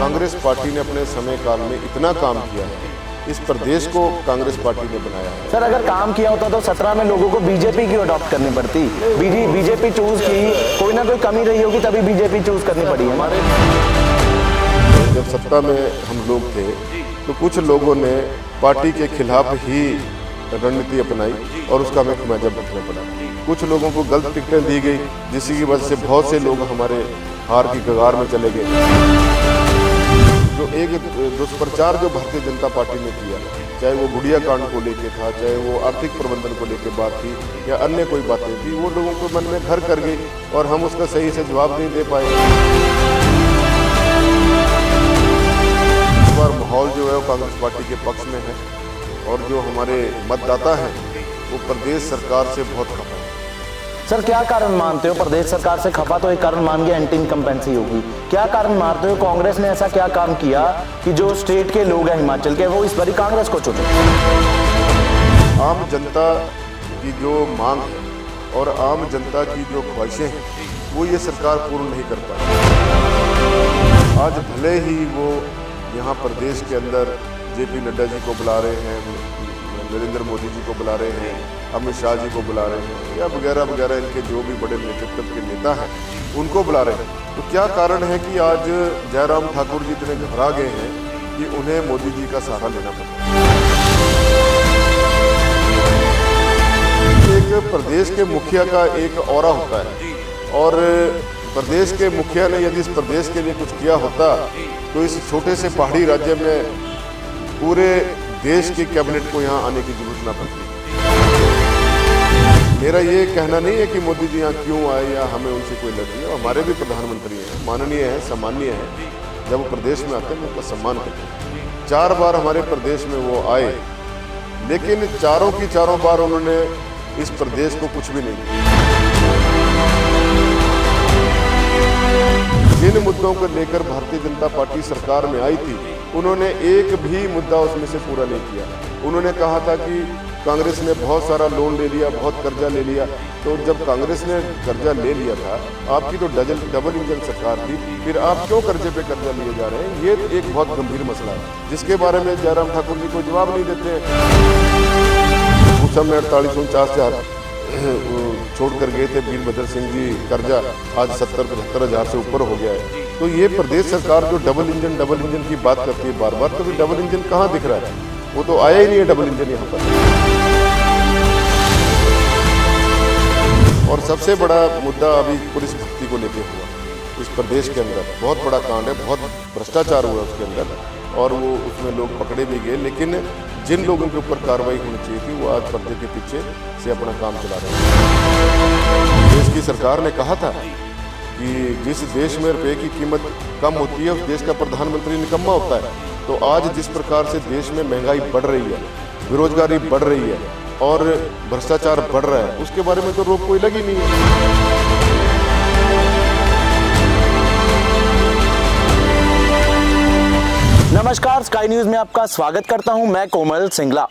Congress party ने अपने समय काल में इतना काम किया है, इस प्रदेश को कांग्रेस पार्टी ने बनाया है। सर अगर काम किया होता तो 17 में लोगों को बीजेपी की अडॉप्ट करनी पड़ती। बीजेपी चूज की, कोई ना कोई कमी रही होगी तभी बीजेपी चूज करनी पड़ी है। जब सत्ता में हम लोग थे तो कुछ लोगों ने पार्टी के खिलाफ ही रणनीति अपनाई और उसका हमें खमियाजा भुगतना पड़ा। कुछ लोगों को गलत टिकटें दी गई, जिसकी वजह से बहुत से लोग हमारे हार की कगार में चले गए। जो एक दुष्प्रचार जो भारतीय जनता पार्टी ने किया, चाहे वो गुड़िया कांड को लेके था, चाहे वो आर्थिक प्रबंधन को लेके बात थी या अन्य कोई बातें थी, वो लोगों को मन में घर कर गई और हम उसका सही से जवाब नहीं दे पाए। इस बार माहौल जो है वो कांग्रेस पार्टी के पक्ष में है और जो हमारे मतदाता हैं वो प्रदेश सरकार से बहुत खफा है। सर क्या कारण मानते हो प्रदेश सरकार से खफा? तो एक कारण मान के एंटी इनकम्पेंसी होगी। क्या कारण मानते हो कांग्रेस ने ऐसा क्या काम किया कि जो स्टेट के लोग हैं हिमाचल के, वो इस बारी कांग्रेस को चुने? आम जनता की जो मांग है और आम जनता की जो ख्वाहिशें हैं वो ये सरकार पूर्ण नहीं कर पाई। आज भले ही वो यहाँ प्रदेश के अंदर जेपी नड्डा जी को बुला रहे हैं, नरेंद्र मोदी जी को बुला रहे हैं, अमित शाह जी को बुला रहे हैं या वगैरह वगैरह, इनके जो भी बड़े नेतृत्व के नेता हैं उनको बुला रहे हैं, तो क्या कारण है कि आज जयराम ठाकुर जी इतने घबरा गए हैं कि उन्हें मोदी जी का सहारा लेना पड़ता है? एक प्रदेश के मुखिया का एक ऑरा होता है और प्रदेश के मुखिया ने यदि इस प्रदेश के लिए कुछ किया होता तो इस छोटे से पहाड़ी राज्य में पूरे देश की कैबिनेट को यहाँ आने की जरूरत ना पड़ती। मेरा ये कहना नहीं है कि मोदी जी यहाँ क्यों आए या हमें उनसे कोई लड़ाई है। हमारे भी प्रधानमंत्री हैं, माननीय हैं, सम्मानीय हैं, जब वो प्रदेश में आते हैं उनका सम्मान करते हैं। 4 बार हमारे प्रदेश में वो आए, लेकिन चारों की चारों बार उन्होंने इस प्रदेश को कुछ भी नहीं दिया। जिन मुद्दों को लेकर भारतीय जनता पार्टी सरकार में आई थी, उन्होंने एक भी मुद्दा उसमें से पूरा नहीं किया। उन्होंने कहा था कि कांग्रेस ने बहुत सारा लोन ले लिया, बहुत कर्जा ले लिया, तो जब कांग्रेस ने कर्जा ले लिया था, आपकी तो डबल इंजन सरकार थी, फिर आप क्यों कर्जे पे कर्जा लिए जा रहे हैं? ये एक बहुत गंभीर मसला है जिसके बारे में जयराम ठाकुर जी कोई जवाब नहीं देते हैं। उस समय 48-49 हज़ार छोड़ कर गए थे वीरभद्र सिंह जी कर्जा, आज 70-75 हज़ार से ऊपर हो गया है। तो ये प्रदेश सरकार जो डबल इंजन की बात करती है बार बार, तो फिर डबल इंजन कहाँ दिख रहा है? वो तो आया ही नहीं है डबल इंजन यहाँ पर। और सबसे बड़ा मुद्दा अभी पुलिस भर्ती को लेकर हुआ इस प्रदेश के अंदर, बहुत बड़ा कांड है, बहुत भ्रष्टाचार हुआ उसके अंदर और वो उसमें लोग पकड़े भी गए, लेकिन जिन लोगों के ऊपर कार्रवाई होनी चाहिए थी वो आज पर्दे के पीछे से अपना काम चला रहे हैं। देश की सरकार ने कहा था कि जिस देश में रुपये की कीमत कम होती है उस देश का प्रधानमंत्री निकम्मा होता है। तो आज जिस प्रकार से देश में महंगाई बढ़ रही है, बेरोजगारी बढ़ रही है और भ्रष्टाचार बढ़ रहा है, उसके बारे में तो रोक कोई लगी नहीं है। नमस्कार, स्काई न्यूज में आपका स्वागत करता हूं, मैं कोमल सिंगला।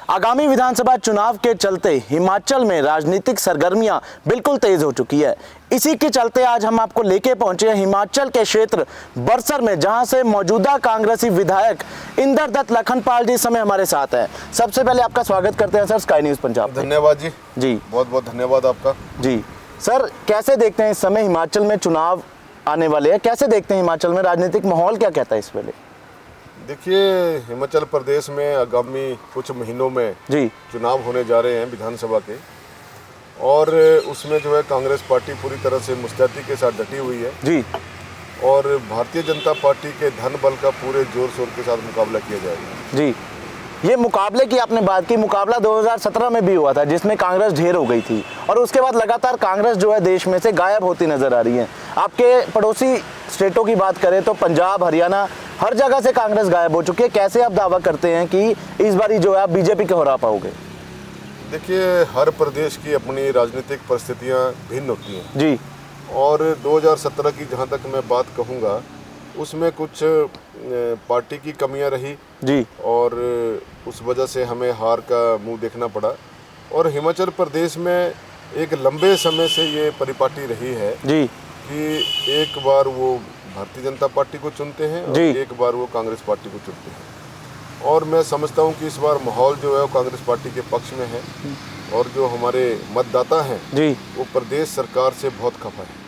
आगामी विधानसभा चुनाव के चलते हिमाचल में राजनीतिक सरगर्मियां बिल्कुल तेज हो चुकी है। इसी के चलते आज हम आपको लेके पहुंचे हैं हिमाचल के क्षेत्र बरसर में, जहां से मौजूदा कांग्रेसी विधायक इंद्रदत्त लखनपाल जी इस समय हमारे साथ हैं। सबसे पहले आपका स्वागत करते हैं सर स्काई न्यूज पंजाब। धन्यवाद जी। जी बहुत बहुत धन्यवाद आपका। जी सर, कैसे देखते हैं इस समय हिमाचल में चुनाव आने वाले हैं, कैसे देखते हैं हिमाचल में राजनीतिक माहौल क्या कहता है इस वेले? देखिए, हिमाचल प्रदेश में आगामी कुछ महीनों में जी चुनाव होने जा रहे हैं विधानसभा के, और उसमें जो है कांग्रेस पार्टी पूरी तरह से मुस्तैदी के साथ डटी हुई है जी, और भारतीय जनता पार्टी के धन बल का पूरे जोर शोर के साथ मुकाबला किया जाएगा। जी, ये मुकाबले की आपने बात की, मुकाबला 2017 में भी हुआ था जिसमें कांग्रेस ढेर हो गई थी और उसके बाद लगातार कांग्रेस जो है देश में से गायब होती नजर आ रही है। आपके पड़ोसी स्टेटों की बात करें तो पंजाब, हरियाणा, हर जगह से कांग्रेस गायब हो चुकी है। कैसे आप दावा करते हैं कि इस बार जो है आप बीजेपी को हरा पाओगे? देखिए, हर प्रदेश की अपनी राजनीतिक परिस्थितियां भिन्न होती हैं जी, और 2017 की जहां तक मैं बात कहूँगा उसमें कुछ पार्टी की कमियां रही जी, और उस वजह से हमें हार का मुंह देखना पड़ा। और हिमाचल प्रदेश में एक लंबे समय से ये परिपाटी रही है जी, कि एक बार वो भारतीय जनता पार्टी को चुनते हैं और जी। एक बार वो कांग्रेस पार्टी को चुनते हैं। और मैं समझता हूँ कि इस बार माहौल जो है वो कांग्रेस पार्टी के पक्ष में है और जो हमारे मतदाता हैं जी वो प्रदेश सरकार से बहुत खफा है।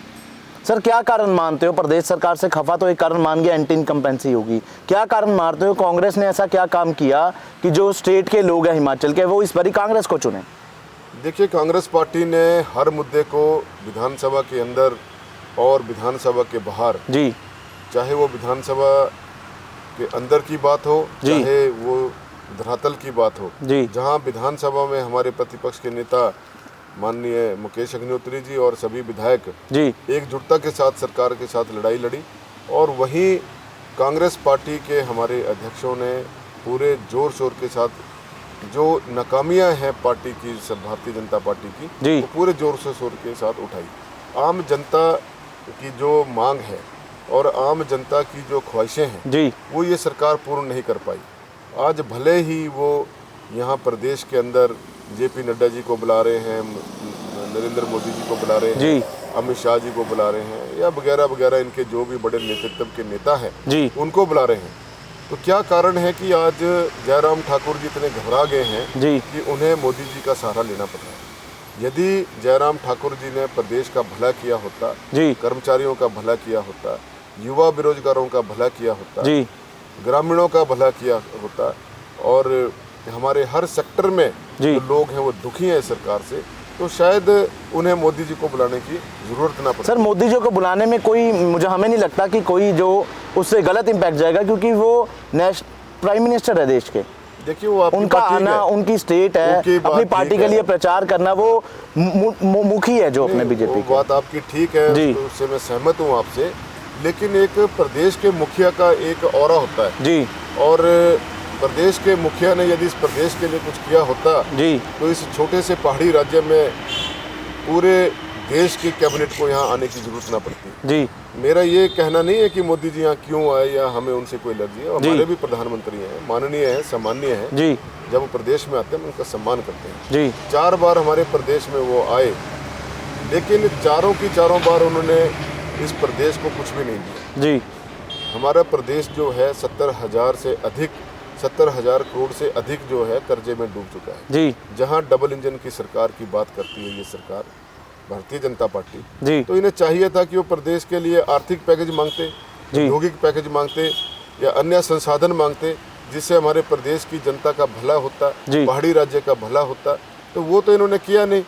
सर, क्या कारण मानते हो? प्रदेश सरकार से खफा तो एक कारण मान गया, एंटी इनकम्पेंसी होगी। क्या कारण मानते हो कांग्रेस ने ऐसा क्या काम किया कि जो स्टेट के लोग हैं हिमाचल के, वो इस बारी कांग्रेस को चुने? देखिए, कांग्रेस पार्टी ने हर मुद्दे को विधानसभा के अंदर और विधानसभा के बाहर, जी चाहे वो विधानसभा के अंदर की बात हो जी। चाहे वो धरातल की बात हो, जी जहां विधानसभा में हमारे प्रतिपक्ष के नेता माननीय मुकेश अग्निहोत्री जी और सभी विधायक जी एकजुटता के साथ सरकार के साथ लड़ाई लड़ी, और वहीं कांग्रेस पार्टी के हमारे अध्यक्षों ने पूरे जोर शोर के साथ जो नाकामियां हैं पार्टी की, भारतीय जनता पार्टी की, जी। वो पूरे जोर से शोर के साथ उठाई। आम जनता की जो मांग है और आम जनता की जो ख्वाहिशें हैं जी वो ये सरकार पूर्ण नहीं कर पाई। आज भले ही वो यहाँ प्रदेश के अंदर जेपी नड्डा जी को बुला रहे हैं, नरेंद्र मोदी जी को बुला रहे जी। हैं, अमित शाह जी को बुला रहे हैं, या वगैरह वगैरह इनके जो भी बड़े नेतृत्व के नेता हैं जी उनको बुला रहे हैं, तो क्या कारण है कि आज जयराम ठाकुर जी इतने घबरा गए हैं जी कि उन्हें मोदी जी का सहारा लेना पड़ रहा है? यदि जयराम ठाकुर जी ने प्रदेश का भला किया होता, जी कर्मचारियों का भला किया होता, युवा बेरोजगारों का भला किया होता, जी ग्रामीणों का भला किया होता, और हमारे हर सेक्टर में जी। जो लोग हैं वो दुखी हैं सरकार से, तो शायद उन्हें मोदी जी को बुलाने की जरूरत ना पड़े। सर, मोदी जी को बुलाने में कोई, हमें नहीं लगता कि कोई जो उससे गलत इम्पैक्ट जाएगा, क्योंकि वो प्राइम मिनिस्टर है देश के। देखिए, वो आपकी उनका बात ठीक आना, है। उनकी स्टेट है, उनकी बात अपनी पार्टी ठीक के है। लिए प्रचार करना, वो मुखी है जो अपने बीजेपी वो के। बात आपकी ठीक है, जी। तो उससे मैं सहमत हूँ आपसे, लेकिन एक प्रदेश के मुखिया का एक ऑरा होता है, जी और प्रदेश के मुखिया ने यदि इस प्रदेश के लिए कुछ किया होता जी तो इस छोटे से पहाड़ी राज्य में पूरे देश की कैबिनेट को यहाँ आने की जरूरत ना पड़ती। जी मेरा ये कहना नहीं है कि मोदी जी यहाँ क्यों आए या हमें उनसे कोई एलर्जी है, जी। हमारे भी प्रधानमंत्री हैं, माननीय हैं, सम्मानीय हैं, जी जब वो प्रदेश में आते हैं हम उनका सम्मान करते हैं। जी 4 बार हमारे प्रदेश में वो आए, लेकिन चारों बार उन्होंने इस प्रदेश को कुछ भी नहीं दिया। जी हमारा प्रदेश जो है 70,000 करोड़ से अधिक जो है कर्जे में डूब चुका है। जी जहां डबल इंजन की सरकार की बात करती है ये सरकार, भारतीय जनता पार्टी, जी तो इन्हें चाहिए था कि वो प्रदेश के लिए आर्थिक पैकेज मांगते, जी। औद्योगिक पैकेज मांगते, या अन्य संसाधन मांगते, जिससे हमारे प्रदेश की जनता का भला होता, जी। पहाड़ी राज्य का भला होता, तो वो तो इन्होंने किया नहीं।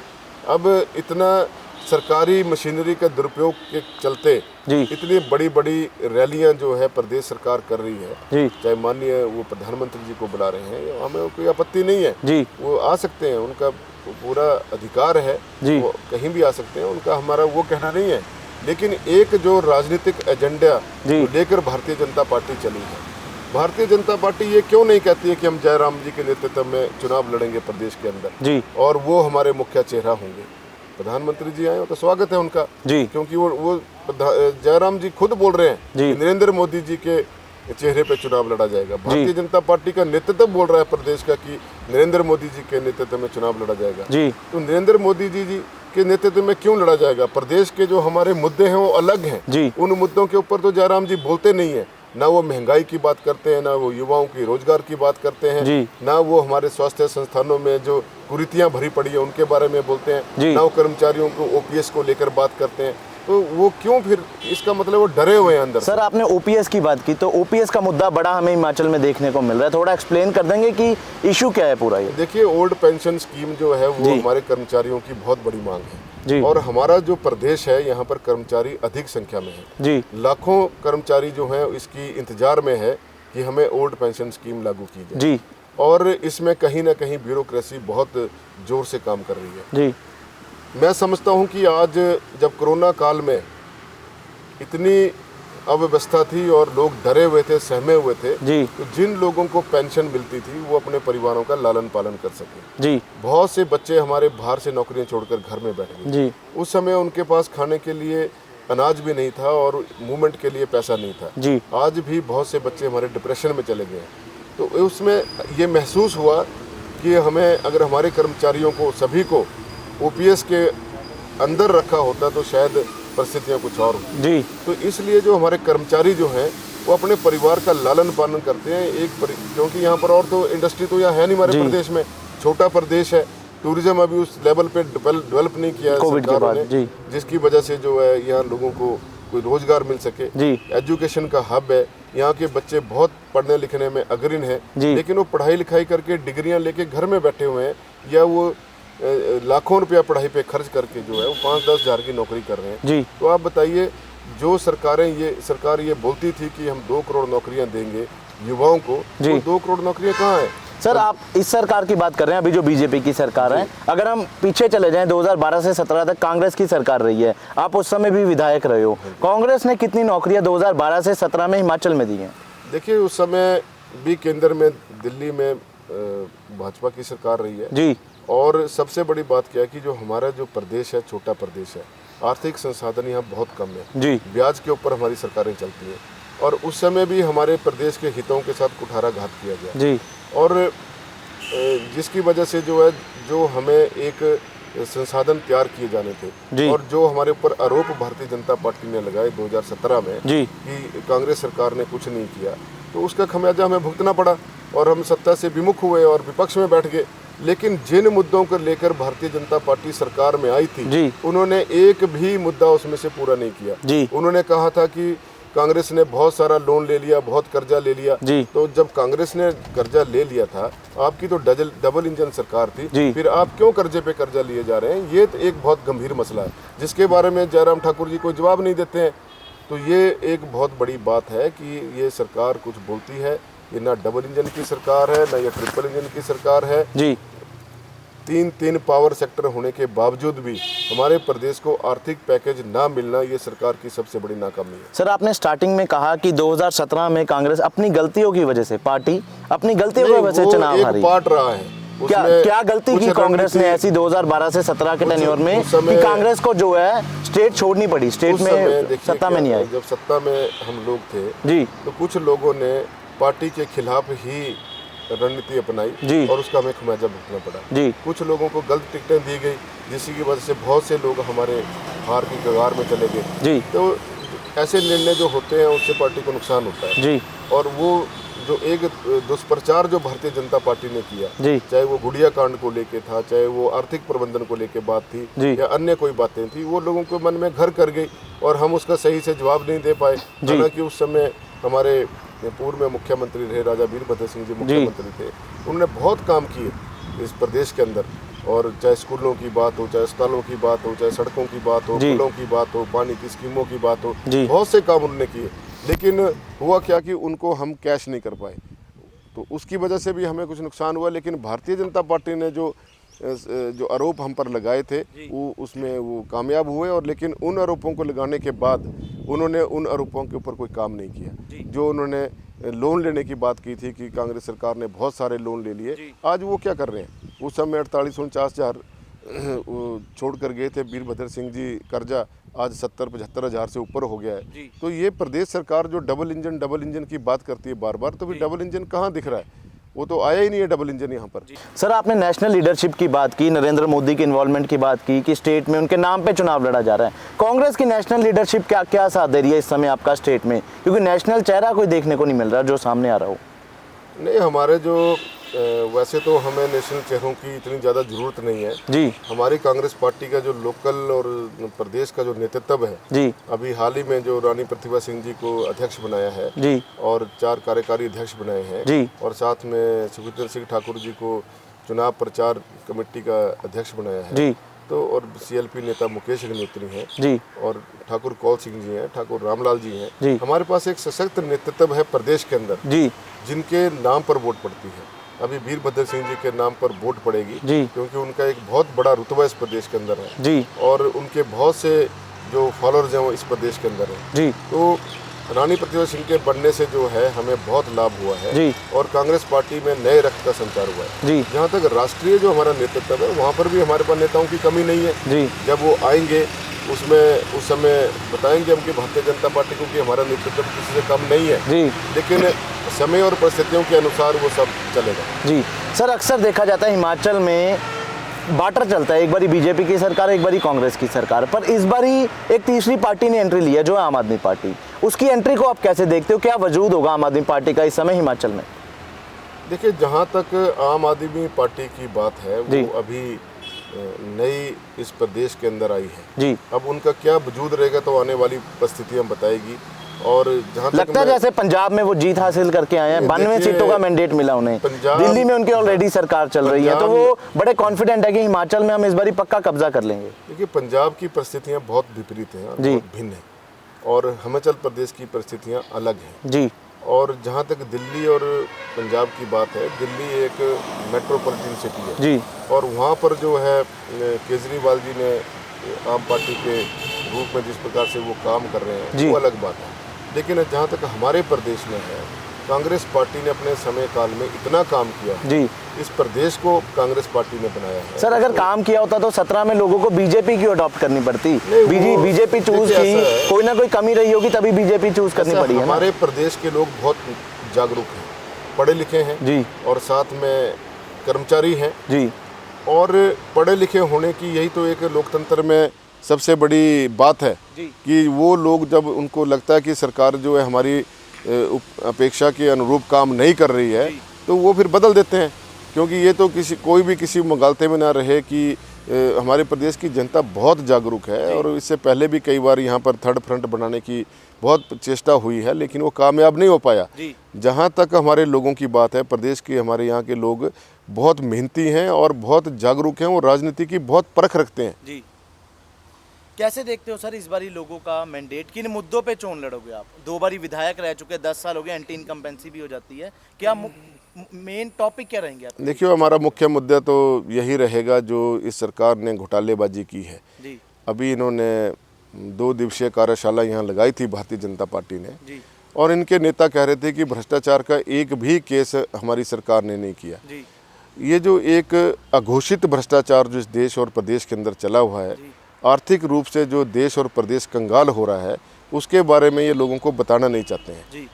अब इतना सरकारी मशीनरी का दुरुपयोग के चलते जी इतनी बड़ी बड़ी रैलियां जो है प्रदेश सरकार कर रही है, जी चाहे माननीय वो प्रधानमंत्री जी को बुला रहे हैं, हमें कोई आपत्ति नहीं है, जी वो आ सकते हैं, उनका पूरा अधिकार है, जी। वो कहीं भी आ सकते हैं, उनका हमारा वो कहना नहीं है। लेकिन एक जो राजनीतिक एजेंडा जी। लेकर भारतीय जनता पार्टी चली है, भारतीय जनता पार्टी ये क्यों नहीं कहती है कि हम जयराम जी के नेतृत्व में चुनाव लड़ेंगे प्रदेश के अंदर, जी और वो हमारे मुख्य चेहरा होंगे। प्रधानमंत्री जी आए हो तो स्वागत है उनका, जी क्योंकि वो जयराम जी खुद बोल रहे हैं जी। कि नरेंद्र मोदी जी के चेहरे पे चुनाव लड़ा जाएगा। भारतीय जनता पार्टी का नेतृत्व बोल रहा है प्रदेश का कि नरेंद्र मोदी जी के नेतृत्व में चुनाव लड़ा जाएगा। जी तो नरेंद्र मोदी जी के नेतृत्व में क्यों लड़ा जाएगा? प्रदेश के जो हमारे मुद्दे हैं वो अलग हैं, जी। उन मुद्दों के ऊपर तो जयराम जी बोलते नहीं है। ना वो महंगाई की बात करते हैं, ना वो युवाओं की रोजगार की बात करते हैं, जी। ना वो हमारे स्वास्थ्य संस्थानों में जो कुरीतियां भरी पड़ी है उनके बारे में बोलते हैं, जी। ना वो कर्मचारियों को ओपीएस को लेकर बात करते हैं। तो वो क्यों, फिर इसका मतलब वो डरे हुए हैं अंदर से। सर, आपने ओपीएस की बात की, तो ओपीएस का मुद्दा बड़ा हमें हिमाचल में देखने को मिल रहा है, थोड़ा एक्सप्लेन कर देंगे कि इशू क्या है पूरा ये? देखिए, ओल्ड पेंशन स्कीम जो है वो जी। हमारे कर्मचारियों की बहुत बड़ी मांग जी। है, और हमारा जो प्रदेश है यहाँ पर कर्मचारी अधिक संख्या में है। जी लाखों कर्मचारी जो हैं इसकी इंतजार में है कि हमें ओल्ड पेंशन स्कीम लागू की जाए, जी और इसमें कहीं ना कहीं ब्यूरोक्रेसी बहुत जोर से काम कर रही है। जी मैं समझता हूं कि आज जब कोरोना काल में इतनी अव्यवस्था थी और लोग डरे हुए थे, सहमे हुए थे, जी तो जिन लोगों को पेंशन मिलती थी वो अपने परिवारों का लालन पालन कर सके। जी बहुत से बच्चे हमारे बाहर से नौकरियां छोड़कर घर में बैठ गए। जी उस समय उनके पास खाने के लिए अनाज भी नहीं था और मूवमेंट के लिए पैसा नहीं था। जी आज भी बहुत से बच्चे हमारे डिप्रेशन में चले गए हैं। तो उसमें ये महसूस हुआ कि हमें, अगर हमारे कर्मचारियों को सभी को ओपीएस के अंदर रखा होता तो शायद परिस्थितियाँ कुछ और होती हैं। जी तो इसलिए जो हमारे कर्मचारी जो हैं वो अपने परिवार का लालन पालन करते हैं क्योंकि यहाँ पर और तो इंडस्ट्री तो यहाँ है नहीं हमारे प्रदेश में, छोटा प्रदेश है, टूरिज्म अभी उस लेवल पे डेवलप नहीं किया है कोविड के बाद, जी जिसकी वजह से जो है यहाँ लोगों को कोई रोजगार मिल सके। जी एजुकेशन का हब है, यहाँ के बच्चे बहुत पढ़ने लिखने में अग्रणी हैं, लेकिन वो पढ़ाई लिखाई करके डिग्रियां लेके घर में बैठे हुए हैं, या वो लाखों रुपया पढ़ाई पे खर्च करके जो है वो 5-10 हज़ार की नौकरी कर रहे हैं। जी तो आप बताइए, जो सरकार ये बोलती थी कि हम 2 करोड़ नौकरियां देंगे युवाओं को, वो 2 करोड़ नौकरियां कहाँ है? सर, आप इस सरकार की बात कर रहे हैं, अभी जो बीजेपी की सरकार है, अगर हम पीछे चले जाएं 2012 से 17 तक कांग्रेस की सरकार रही है, आप उस समय भी विधायक रहे हो, कांग्रेस ने कितनी नौकरियां 2012 से 17 में हिमाचल में दी हैं? देखिए, उस समय भी केंद्र में दिल्ली में भाजपा की सरकार रही है जी। और सबसे बड़ी बात क्या है कि जो हमारा जो प्रदेश है, छोटा प्रदेश है, आर्थिक संसाधन यहाँ बहुत कम है जी। ब्याज के ऊपर हमारी सरकारें चलती हैं, और उस समय भी हमारे प्रदेश के हितों के साथ कुठाराघात किया गया जी। और जिसकी वजह से जो है, जो हमें एक संसाधन तैयार किए जाने थे और जो हमारे ऊपर आरोप भारतीय जनता पार्टी ने लगाए 2017 में कि कांग्रेस सरकार ने कुछ नहीं किया, तो उसका खमियाजा हमें भुगतना पड़ा और हम सत्ता से विमुख हुए और विपक्ष में बैठ गए। लेकिन जिन मुद्दों को लेकर भारतीय जनता पार्टी सरकार में आई थी, उन्होंने एक भी मुद्दा उसमें से पूरा नहीं किया। उन्होंने कहा था कि कांग्रेस ने बहुत सारा लोन ले लिया, बहुत कर्जा ले लिया। तो जब कांग्रेस ने कर्जा ले लिया था, आपकी तो डबल इंजन सरकार थी, फिर आप क्यों कर्जे पे कर्जा लिए जा रहे हैं? ये तो एक बहुत गंभीर मसला है जिसके बारे में जयराम ठाकुर जी कोई जवाब नहीं देते हैं। तो ये एक बहुत बड़ी बात है कि ये सरकार कुछ बोलती है, ये ना डबल इंजन की सरकार है, ना ये ट्रिपल इंजन की सरकार है जी। 3 पावर सेक्टर होने के बावजूद भी हमारे प्रदेश को आर्थिक पैकेज ना मिलना, ये सरकार की सबसे बड़ी नाकामी है। सर, आपने स्टार्टिंग में कहा कि 2017 में कांग्रेस अपनी गलतियों की वजह से, पार्टी अपनी गलतियों की वजह से चुनाव हारी। पार्ट रहा है, क्या गलती की कांग्रेस ने ऐसी 2012 से 17 के टेन्योर में कि कांग्रेस को जो है स्टेट छोड़नी पड़ी, स्टेट में सत्ता में नहीं आई? जब सत्ता में हम लोग थे जी, तो कुछ लोगों ने पार्टी के खिलाफ ही रणनीति अपनाई और उसका हमें खमियाजा भुगतना पड़ा जी। कुछ लोगों को गलत टिकटें दी गई, जिसकी वजह से बहुत से लोग हमारे हार की कगार में चले गए जी। तो ऐसे निर्णय जो होते हैं उससे पार्टी को नुकसान होता है जी। और वो जो एक दुष्प्रचार जो भारतीय जनता पार्टी ने किया, चाहे वो गुड़िया कांड को लेके था, चाहे वो आर्थिक प्रबंधन को लेके बात थी या अन्य कोई बातें थी, वो लोगों के मन में घर कर गई और हम उसका सही से जवाब नहीं दे पाए। हालांकि उस समय हमारे पूर्व में मुख्यमंत्री रहे राजा वीरभद्र सिंह जी मुख्यमंत्री थे, उन्होंने बहुत काम किए इस प्रदेश के अंदर, और चाहे स्कूलों की बात हो, चाहे अस्पतालों की बात हो, चाहे सड़कों की बात हो, पुलों की बात हो, पानी की स्कीमों की बात हो, बहुत से काम उन्होंने किए। लेकिन हुआ क्या कि उनको हम कैश नहीं कर पाए, तो उसकी वजह से भी हमें कुछ नुकसान हुआ। लेकिन भारतीय जनता पार्टी ने जो आरोप हम पर लगाए थे वो उसमें वो कामयाब हुए, और लेकिन उन आरोपों को लगाने के बाद उन्होंने उन आरोपों के ऊपर कोई काम नहीं किया। जो उन्होंने लोन लेने की बात की थी कि कांग्रेस सरकार ने बहुत सारे लोन ले लिए, आज वो क्या कर रहे हैं? उस समय 48-49 हज़ार छोड़ कर गए थे वीरभद्र सिंह जी कर्जा, आज 70-75 हज़ार से ऊपर हो गया है। तो ये प्रदेश सरकार जो डबल इंजन की बात करती है बार बार, तो फिर डबल इंजन कहाँ दिख रहा है? वो तो आया ही नहीं है डबल इंजन यहाँ पर। सर, आपने नेशनल लीडरशिप की बात की, नरेंद्र मोदी की इन्वॉल्वमेंट की बात की कि स्टेट में उनके नाम पे चुनाव लड़ा जा रहा है। कांग्रेस की नेशनल लीडरशिप क्या साथ दे रही है इस समय आपका स्टेट में, क्योंकि नेशनल चेहरा कोई देखने को नहीं मिल रहा जो सामने आ रहा हो? नहीं, हमारे जो वैसे तो हमें नेशनल चेहरों की इतनी ज़्यादा ज़रूरत नहीं है जी। हमारी कांग्रेस पार्टी का जो लोकल और प्रदेश का जो नेतृत्व है जी, अभी हाल ही में जो रानी प्रतिभा सिंह जी को अध्यक्ष बनाया है जी, और 4 कार्यकारी अध्यक्ष बनाए हैं जी, और साथ में सुखविंदर सिंह ठाकुर जी को चुनाव प्रचार कमेटी का अध्यक्ष बनाया है जी। तो और CLP नेता मुकेश अग्निहोत्री हैं जी, और ठाकुर कौल सिंह जी हैं, ठाकुर रामलाल जी हैं जी। हमारे पास एक सशक्त नेतृत्व है प्रदेश के अंदर जी, जिनके नाम पर वोट पड़ती है। अभी वीरभद्र सिंह जी के नाम पर वोट पड़ेगी जी, क्योंकि उनका एक बहुत बड़ा रुतबा इस प्रदेश के अंदर है जी, और उनके बहुत से जो फॉलोअर्स हैं वो इस प्रदेश के अंदर हैं जी। तो रानी प्रतिभा सिंह के बनने से जो है हमें बहुत लाभ हुआ है जी, और कांग्रेस पार्टी में नए रक्त का संचार हुआ है जी। जहाँ तक राष्ट्रीय जो हमारा नेतृत्व है, वहाँ पर भी हमारे पास नेताओं की कमी नहीं है जी। जब वो आएंगे उसमें उस समय बताएंगे हम कि भारतीय जनता पार्टी को कि हमारा नेतृत्व किसी से कम नहीं है जी, लेकिन समय और परिस्थितियों के अनुसार वो सब चलेगा जी। सर, अक्सर देखा जाता है हिमाचल में बाटर चलता है, एक बारी बीजेपी की सरकार, एक बारी कांग्रेस की सरकार, पर इस बारी एक तीसरी पार्टी ने एंट्री ली है जो है आम आदमी पार्टी। उसकी एंट्री को आप कैसे देखते हो, क्या वजूद होगा आम आदमी पार्टी का इस समय हिमाचल में? देखिए, जहाँ तक आम आदमी पार्टी की बात है वो अभी नई इस प्रदेश के अंदर आई है जी। अब उनका क्या वजूद रहेगा तो आने वाली परिस्थितियां बताएगी। और जहाँ तक लगता है जैसे पंजाब में वो जीत हासिल करके आए हैं, 92 सीटों का मैंडेट मिला उन्हें, दिल्ली में उनकी ऑलरेडी सरकार चल रही है, तो वो बड़े कॉन्फिडेंट है कि हिमाचल में हम इस बारी पक्का कब्जा कर लेंगे। देखिए, पंजाब की परिस्थितियां बहुत विपरीत हैं, बहुत भिन्न है, और हिमाचल प्रदेश की परिस्थितियां अलग हैं जी। और जहाँ तक दिल्ली और पंजाब की बात है, दिल्ली एक मेट्रोपॉलिटन सिटी है जी, और वहाँ पर जो है केजरीवाल जी ने आम पार्टी के रूप में जिस प्रकार से वो काम कर रहे हैं वो अलग बात है। लेकिन जहाँ तक हमारे प्रदेश में है, कांग्रेस पार्टी ने अपने समय काल में इतना काम किया जी, इस प्रदेश को कांग्रेस पार्टी ने बनाया है। सर अगर काम किया होता तो 17 में लोगों को बीजेपी की अडॉप्ट करनी पड़ती, बीजेपी चूज की, कोई ना कोई कमी रही होगी तभी बीजेपी चूज करनी पड़ी है। हमारे प्रदेश के लोग बहुत जागरूक हैं, पढ़े लिखे हैं जी, और साथ में कर्मचारी हैं जी, और पढ़े लिखे होने की यही तो एक लोकतंत्र में सबसे बड़ी बात है कि वो लोग जब उनको लगता है कि सरकार जो है हमारी अपेक्षा के अनुरूप काम नहीं कर रही है तो वो फिर बदल देते हैं, क्योंकि ये तो कोई भी किसी मुगालते में ना रहे कि हमारे प्रदेश की जनता बहुत जागरूक है और इससे पहले भी कई बार यहाँ पर थर्ड फ्रंट बनाने की बहुत चेष्टा हुई है लेकिन वो कामयाब नहीं हो पाया। जहाँ तक हमारे लोगों की बात है, प्रदेश के हमारे यहाँ के लोग बहुत मेहनती हैं और बहुत जागरूक हैं और राजनीति की बहुत परख रखते हैं जी। कैसे देखते हो सर इस बारी लोगों का मैंडेट, किन मुद्दों पे चोन लड़ोगे आप? 2 बारी विधायक रह चुके, 10 साल हो गए, एंटी इनकम्बेंसी भी हो जाती है, क्या मेन टॉपिक क्या रहेंगे आप? देखिए, हमारा मुख्य मुद्दा तो यही रहेगा जो इस सरकार ने घोटालेबाजी की है जी। अभी इन्होंने 2 दिवसीय कार्यशाला यहाँ लगाई थी भारतीय जनता पार्टी ने जी। और इनके नेता कह रहे थे कि भ्रष्टाचार का एक भी केस हमारी सरकार ने नहीं किया जी। ये जो एक अघोषित भ्रष्टाचार जो इस देश और प्रदेश के अंदर चला हुआ है, आर्थिक रूप से जो देश और प्रदेश कंगाल हो रहा है, उसके बारे में ये लोगों को बताना नहीं चाहते हैं जी।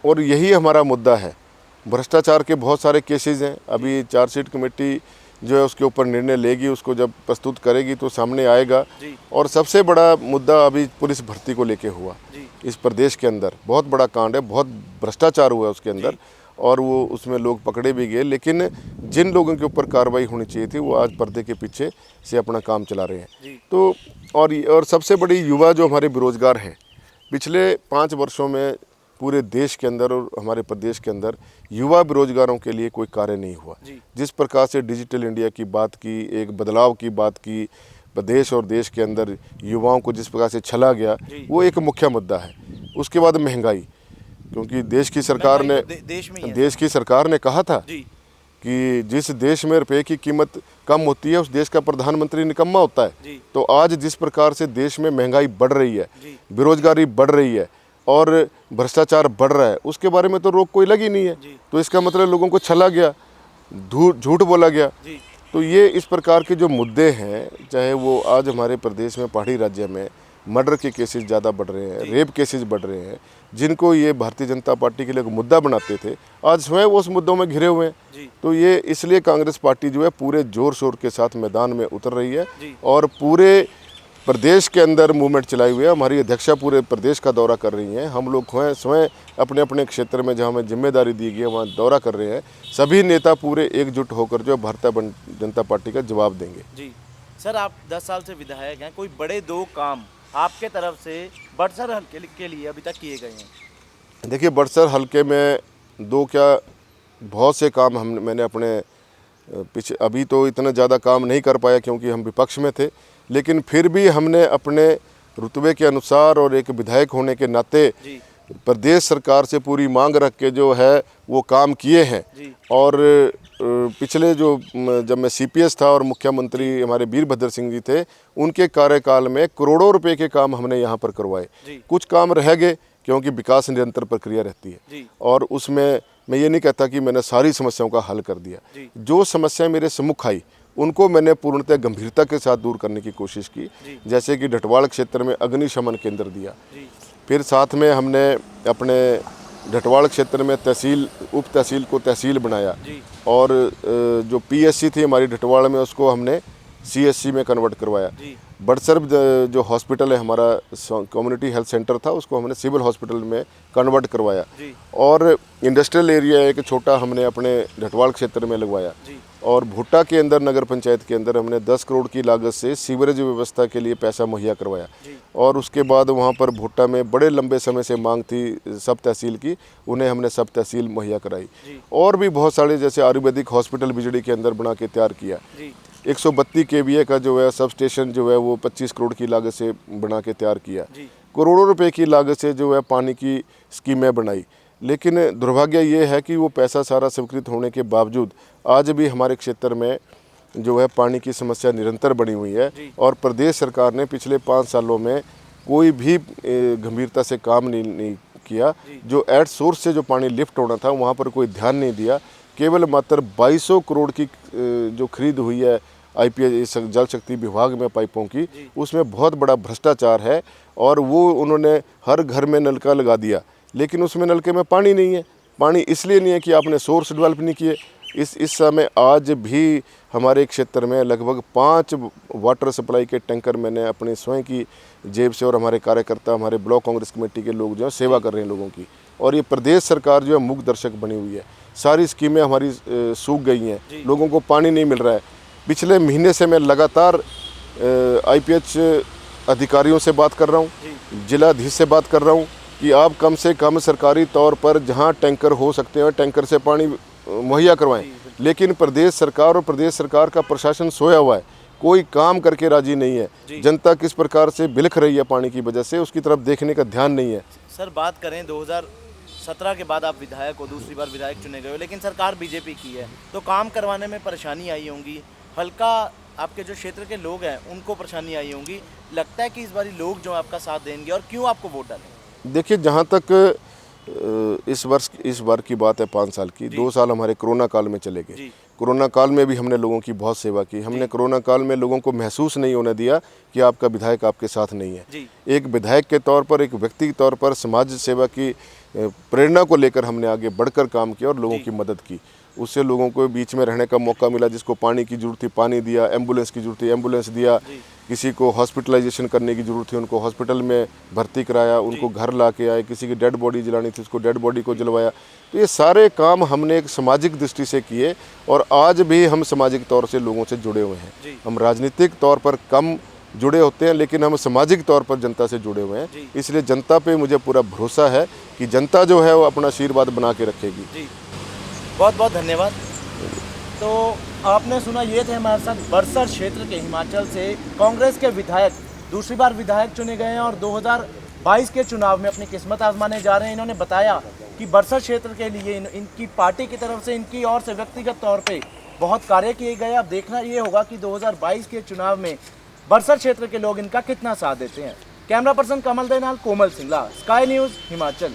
और यही हमारा मुद्दा है। भ्रष्टाचार के बहुत सारे केसेस हैं, अभी चार्जशीट कमेटी जो है उसके ऊपर निर्णय लेगी, उसको जब प्रस्तुत करेगी तो सामने आएगा। और सबसे बड़ा मुद्दा अभी पुलिस भर्ती को लेके हुआ इस प्रदेश के अंदर, बहुत बड़ा कांड है, बहुत भ्रष्टाचार हुआ उसके अंदर और वो उसमें लोग पकड़े भी गए, लेकिन जिन लोगों के ऊपर कार्रवाई होनी चाहिए थी वो आज पर्दे के पीछे से अपना काम चला रहे हैं। तो और सबसे बड़ी युवा जो हमारे बेरोजगार हैं, पिछले 5 वर्षों में पूरे देश के अंदर और हमारे प्रदेश के अंदर युवा बेरोजगारों के लिए कोई कार्य नहीं हुआ। जिस प्रकार से डिजिटल इंडिया की बात की, एक बदलाव की बात की, प्रदेश और देश के अंदर युवाओं को जिस प्रकार से छला गया, वो एक मुख्य मुद्दा है। उसके बाद महंगाई, क्योंकि देश की सरकार ने कहा था कि जिस देश में रुपए की कीमत कम होती है उस देश का प्रधानमंत्री निकम्मा होता है। तो आज जिस प्रकार से देश में महंगाई बढ़ रही है, बेरोजगारी बढ़ रही है और भ्रष्टाचार बढ़ रहा है, उसके बारे में तो रोक कोई लगी नहीं है। तो इसका मतलब लोगों को छला गया, झूठ बोला गया। तो ये इस प्रकार के जो मुद्दे हैं, चाहे वो आज हमारे प्रदेश में पहाड़ी राज्य में मर्डर के केसेस ज़्यादा बढ़ रहे हैं, रेप केसेस बढ़ रहे हैं, जिनको ये भारतीय जनता पार्टी के लिए मुद्दा बनाते थे, आज स्वयं वो उस मुद्दों में घिरे हुए हैं। तो ये इसलिए कांग्रेस पार्टी जो है पूरे जोर शोर के साथ मैदान में उतर रही है और पूरे प्रदेश के अंदर मूवमेंट चलाई हुई है। हमारी अध्यक्षा पूरे प्रदेश का दौरा कर रही हैं, हम लोग स्वयं अपने अपने क्षेत्र में जहाँ हमें जिम्मेदारी दी गई है वहाँ दौरा कर रहे हैं। सभी नेता पूरे एकजुट होकर जो भारतीय जनता पार्टी का जवाब देंगे जी। सर, आप 10 साल से विधायक हैं, कोई बड़े 2 काम आपके तरफ से बड़सर हल्के के लिए अभी तक किए गए हैं? देखिए, बड़सर हल्के में 2 क्या बहुत से काम मैंने अपने पीछे, अभी तो इतना ज़्यादा काम नहीं कर पाया क्योंकि हम विपक्ष में थे, लेकिन फिर भी हमने अपने रुतबे के अनुसार और एक विधायक होने के नाते प्रदेश सरकार से पूरी मांग रख के जो है वो काम किए हैं। और पिछले जब मैं सीपीएस था और मुख्यमंत्री हमारे वीरभद्र सिंह जी थे, उनके कार्यकाल में करोड़ों रुपए के काम हमने यहाँ पर करवाए। कुछ काम रह गए क्योंकि विकास निरंतर प्रक्रिया रहती है और उसमें मैं ये नहीं कहता कि मैंने सारी समस्याओं का हल कर दिया। जो समस्याएं मेरे सम्मुख आई उनको मैंने पूर्णतः गंभीरता के साथ दूर करने की कोशिश की। जैसे कि ढटवाड़ क्षेत्र में अग्निशमन केंद्र दिया, फिर साथ में हमने अपने ढटवाड़ क्षेत्र में तहसील उप तहसील को तहसील बनाया जी। और जो पीएससी थी हमारी ढटवाड़ में उसको हमने सीएससी में कन्वर्ट करवाया। जी। बड़सर जो हॉस्पिटल है हमारा कम्युनिटी हेल्थ सेंटर था उसको हमने सिविल हॉस्पिटल में कन्वर्ट करवाया। जी। और इंडस्ट्रियल एरिया एक छोटा हमने अपने ढटवाड़ क्षेत्र में लगवाया। जी। और भुट्टा के अंदर नगर पंचायत के अंदर हमने 10 करोड़ की लागत से सीवरेज व्यवस्था के लिए पैसा मुहैया करवाया। और उसके बाद वहाँ पर भुट्टा में बड़े लंबे समय से मांग थी सब तहसील की, उन्हें हमने सब तहसील मुहैया कराई। और भी बहुत सारे जैसे आयुर्वेदिक हॉस्पिटल बिजड़ी के अंदर बना के तैयार किया। 132 केवीए का जो है सब स्टेशन जो है वो 25 करोड़ की लागत से बना के तैयार किया। करोड़ों रुपए की लागत से जो है पानी की स्कीमें बनाई। लेकिन दुर्भाग्य ये है कि वो पैसा सारा स्वीकृत होने के बावजूद आज भी हमारे क्षेत्र में जो है पानी की समस्या निरंतर बनी हुई है। और प्रदेश सरकार ने पिछले 5 सालों में कोई भी गंभीरता से काम नहीं किया। जो एट सोर्स से जो पानी लिफ्ट होना था वहाँ पर कोई ध्यान नहीं दिया। केवल मात्र 2200 करोड़ की जो खरीद हुई है आईपीएच जल शक्ति विभाग में पाइपों की, उसमें बहुत बड़ा भ्रष्टाचार है। और वो उन्होंने हर घर में नलका लगा दिया, लेकिन उसमें नलके में पानी नहीं है। पानी इसलिए नहीं है कि आपने सोर्स डेवलप नहीं किए। इस समय आज भी हमारे क्षेत्र में लगभग 5 वाटर सप्लाई के टैंकर मैंने अपने स्वयं की जेब से और हमारे कार्यकर्ता हमारे ब्लॉक कांग्रेस कमेटी के लोग जो है सेवा कर रहे हैं लोगों की। और ये प्रदेश सरकार जो है मूक दर्शक बनी हुई है। सारी स्कीमें हमारी सूख गई हैं, लोगों को पानी नहीं मिल रहा है। पिछले महीने से मैं लगातार आईपीएच अधिकारियों से बात कर रहा हूँ, जिलाधीश से बात कर रहा हूँ कि आप कम से कम सरकारी तौर पर जहाँ टैंकर हो सकते हैं टैंकर से पानी मुहैया करवाएं। लेकिन प्रदेश सरकार और प्रदेश सरकार का प्रशासन सोया हुआ है, कोई काम करके राजी नहीं है। जनता किस प्रकार से बिलख रही है पानी की वजह से, उसकी तरफ देखने का ध्यान नहीं है। सर बात करें 2017 के बाद आप विधायक हो, दूसरी बार विधायक चुने गए हो, लेकिन सरकार बीजेपी की है, तो काम करवाने में परेशानी आई होंगी। हल्का आपके जो क्षेत्र के लोग हैं उनको परेशानी आई होंगी। लगता है कि इस बार लोग जो आपका साथ देंगे, और क्यों आपको वोट डालें? देखिए, जहाँ तक इस बार की बात है 5 साल की, 2 साल हमारे कोरोना काल में चले गए। कोरोना काल में भी हमने लोगों की बहुत सेवा की। हमने कोरोना काल में लोगों को महसूस नहीं होने दिया कि आपका विधायक आपके साथ नहीं है। एक विधायक के तौर पर, एक व्यक्ति के तौर पर समाज सेवा की प्रेरणा को लेकर हमने आगे बढ़कर काम किया और लोगों की मदद की। उससे लोगों को बीच में रहने का मौका मिला। जिसको पानी की ज़रूरत थी पानी दिया, एम्बुलेंस की ज़रूरत थी एम्बुलेंस दिया, किसी को हॉस्पिटलाइजेशन करने की ज़रूरत थी उनको हॉस्पिटल में भर्ती कराया, उनको घर ला के आए, किसी की डेड बॉडी जलानी थी उसको डेड बॉडी को जलवाया। तो ये सारे काम हमने एक सामाजिक दृष्टि से किए और आज भी हम सामाजिक तौर से लोगों से जुड़े हुए हैं। हम राजनीतिक तौर पर कम जुड़े होते हैं, लेकिन हम सामाजिक तौर पर जनता से जुड़े हुए हैं। इसलिए जनता पे मुझे पूरा भरोसा है कि जनता जो है वो अपना आशीर्वाद बना के रखेगी। बहुत बहुत धन्यवाद। तो आपने सुना, ये थे हमारे साथ बड़सर क्षेत्र के हिमाचल से कांग्रेस के विधायक, दूसरी बार विधायक चुने गए हैं और 2022 के चुनाव में अपनी किस्मत आजमाने जा रहे हैं। इन्होंने बताया कि बड़सर क्षेत्र के लिए इनकी पार्टी की तरफ से, इनकी ओर से व्यक्तिगत तौर पे बहुत कार्य किए गए। अब देखना ये होगा कि 2022 के चुनाव में बड़सर क्षेत्र के लोग इनका कितना साथ देते हैं। कैमरा पर्सन कमल दे नाल कोमल सिंगला, स्काई न्यूज़ हिमाचल।